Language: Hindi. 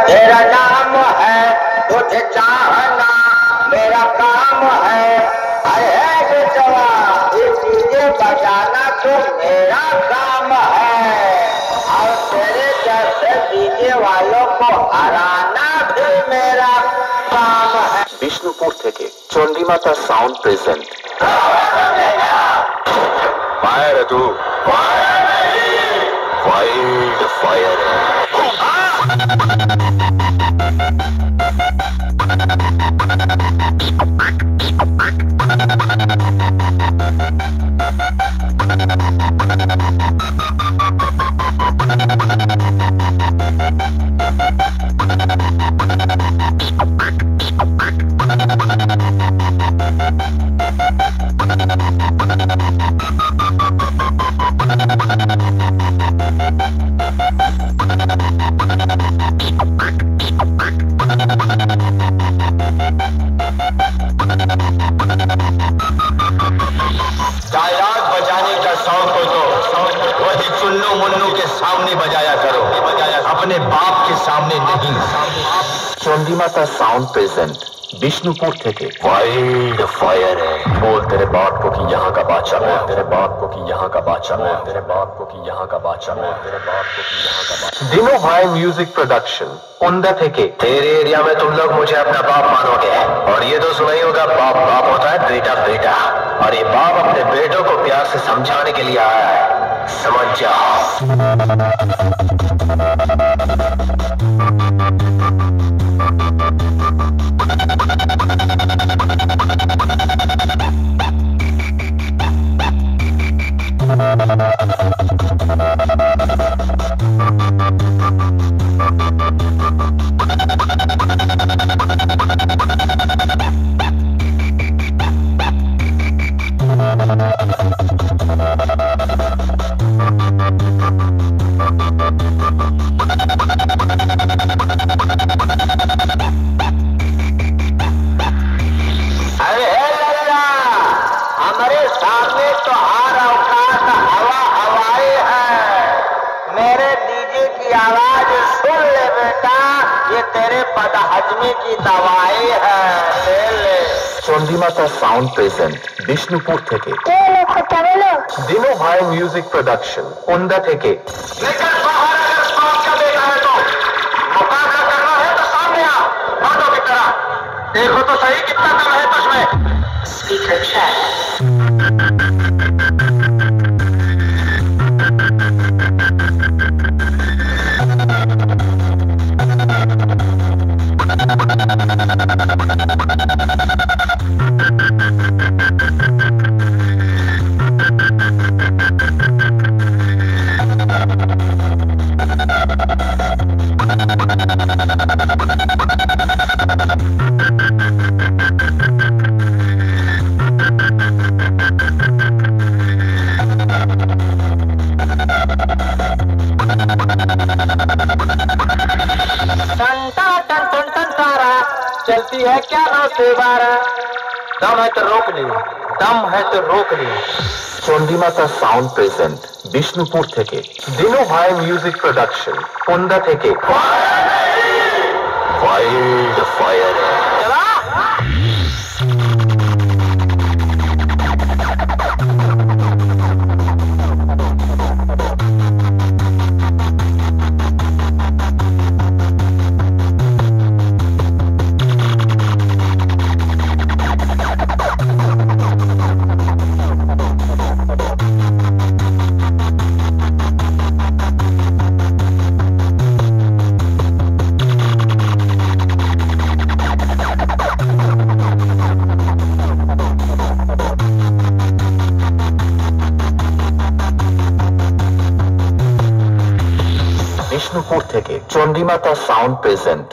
तेरा नाम है तुझे चाहना, मेरा काम है जो जवान ये चीजें बजाना तो मेरा काम है, और तेरे जैसे डीजे वालों को हराना भी मेरा काम है। বিষ্ণুপুর থেকে চণ্ডীমাতা সাউন্ড প্রেজেন্ট। फायर है तू, वाइल्ड फायर है। डायलॉग बजाने का शौक हो तो वही चुन्नू मुन्नू के सामने बजाया करो, अपने बाप के सामने नहीं। চণ্ডীমাতা साउंड प्रेजेंट বিষ্ণুপুর থেকে। वाइल्ड फायर है। बोल तेरे बाप को कि यहाँ का बादशाह मैं, तेरे बाप को कि यहाँ का बादशाह मैं, तेरे बाप को कि यहाँ का बादशाह मैं, तेरे बाप को कि यहाँ का बादशाह। दिनो भाई म्यूजिक प्रोडक्शन ओंदा থেকে। तेरे एरिया में तुम लोग मुझे अपना बाप मानोगे, और ये तो सुना ही होगा बाप बाप होता है बेटा बेटा, और ये बाप अपने बेटों को प्यार से समझाने के लिए आया है, समझ जाओ। हमारे सामने तो हर औकात हवा हवाई है, मेरे डीजे की आवाज सुन ले बेटा, ये तेरे बदहजमी की दवाई है, ले ले। চণ্ডীমাতা সাউন্ড প্রেজেন্ট বিষ্ণুপুর থেকে। দিনো ভাই म्यूजिक प्रोडक्शन ओंदा থেকে। लेकिन बाहर अगर स्टॉप का देखा है तो मुकाबला करना है तो सामने आओ, बातों की तरह देखो तो सही कितना दम है तुझमें। Speaker check. चलती है क्या नौसे बारह, दम है तो रोक ले, दम है तो रोक ले। চণ্ডীমাতা সাউন্ড প্রেজেন্ট বিষ্ণুপুর থেকে। দিনো ভাই म्यूजिक प्रोडक्शन ओंदा থেকে। वाइल्ड फायर है। বিষ্ণুপুর থেকে চণ্ডীমাতা সাউন্ড প্রেজেন্ট